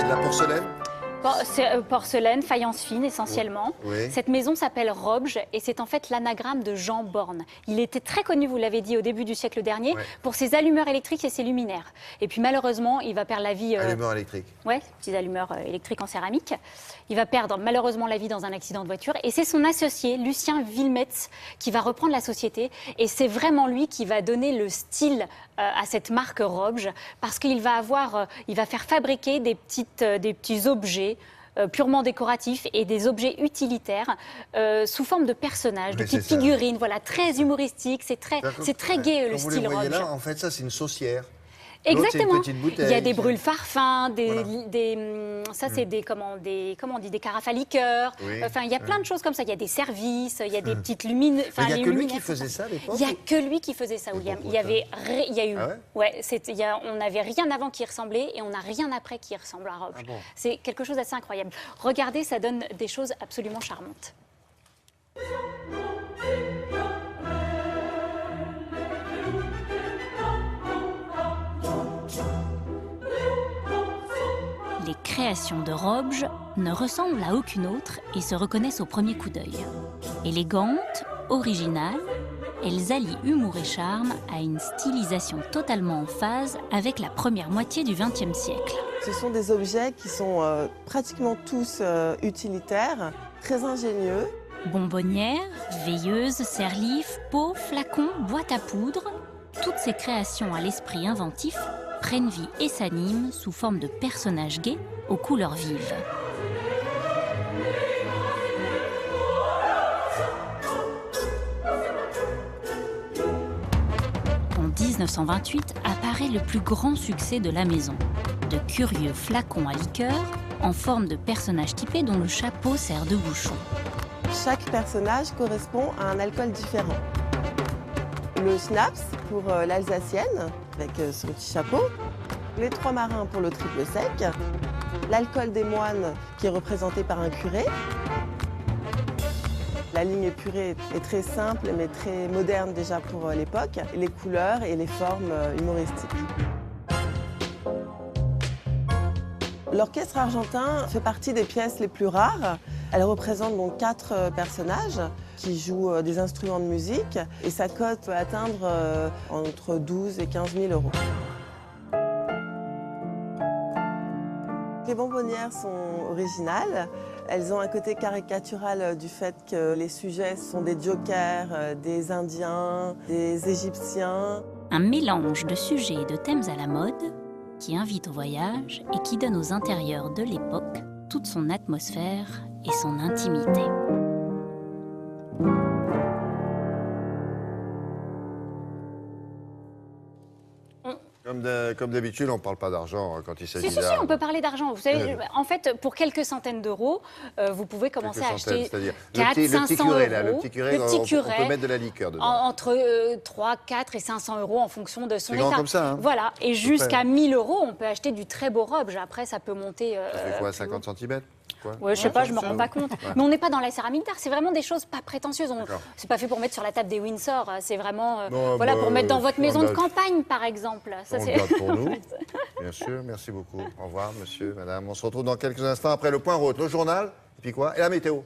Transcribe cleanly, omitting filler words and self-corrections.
La porcelaine? Porcelaine, faïence fine essentiellement. Oui. Cette maison s'appelle Robge et c'est en fait l'anagramme de Jean Borne. Il était très connu, vous l'avez dit, au début du siècle dernier, pour ses allumeurs électriques et ses luminaires. Et puis malheureusement, il va perdre la vie... Allumeur électrique. Oui, petits allumeurs électriques en céramique. Il va perdre malheureusement la vie dans un accident de voiture. Et c'est son associé, Lucien Wilmetz, qui va reprendre la société. Et c'est vraiment lui qui va donner le style à cette marque Robge, parce qu'il va il va faire fabriquer des petits objets purement décoratifs et des objets utilitaires sous forme de personnages, de petites figurines, voilà, très humoriques. C'est très gai le style Robge. Vous voyez Robge. là, en fait, ça c'est une saucière. Exactement. Bouteille, il y a des brûle-farfins, voilà. c'est des carafes à liqueur. Oui. Enfin, il y a plein de choses comme ça. Il y a des services, il y a des petites lumines. Il n'y a que lui qui faisait ça à l'époque? Il n'y a que lui qui faisait ça, William. Il y a eu, on n'avait rien avant qui ressemblait et on n'a rien après qui ressemble à Robge. Ah bon? C'est quelque chose d'assez incroyable. Regardez, ça donne des choses absolument charmantes. Les créations de Robge ne ressemblent à aucune autre et se reconnaissent au premier coup d'œil. Élégantes, originales, elles allient humour et charme à une stylisation totalement en phase avec la première moitié du XXe siècle. Ce sont des objets qui sont pratiquement tous utilitaires, très ingénieux. Bonbonnières, veilleuses, serre-lifs, pots, flacons, boîtes à poudre, toutes ces créations à l'esprit inventif prennent vie et s'animent sous forme de personnages gais aux couleurs vives. En 1928 apparaît le plus grand succès de la maison, de curieux flacons à liqueur en forme de personnages typés dont le chapeau sert de bouchon. Chaque personnage correspond à un alcool différent. Le schnapps pour l'alsacienne, avec son petit chapeau. Les trois marins pour le triple sec. L'alcool des moines qui est représenté par un curé. La ligne épurée est très simple mais très moderne déjà pour l'époque. Les couleurs et les formes humoristiques. L'orchestre argentin fait partie des pièces les plus rares. Elle représente donc 4 personnages qui jouent des instruments de musique et sa cote peut atteindre entre 12 et 15 000 euros. Les bonbonnières sont originales. Elles ont un côté caricatural du fait que les sujets sont des jokers, des Indiens, des Égyptiens. Un mélange de sujets et de thèmes à la mode qui invite au voyage et qui donne aux intérieurs de l'époque toute son atmosphère et son intimité. Comme d'habitude, on ne parle pas d'argent quand il s'agit Si, on peut parler d'argent. Vous savez, en fait, pour quelques centaines d'euros, vous pouvez commencer à acheter 400, 500 euros. Le petit curé, on peut mettre de la liqueur dedans. Entre 3, 4 et 500 euros en fonction de son état. C'est grand comme ça, hein. Voilà, et jusqu'à 1000 euros, on peut acheter du très beau Robge. Après, ça peut monter... Ça fait quoi, 50 cm? Ouais, je sais pas, je me rends pas compte. Mais on n'est pas dans la céramique d'art, c'est vraiment des choses pas prétentieuses. C'est pas fait pour mettre sur la table des Windsor, c'est vraiment pour mettre dans votre maison de campagne, par exemple. Ça, on le garde pour nous, bien sûr. Merci beaucoup. Au revoir, monsieur, madame. On se retrouve dans quelques instants après le point route, le journal, et puis quoi? Et la météo.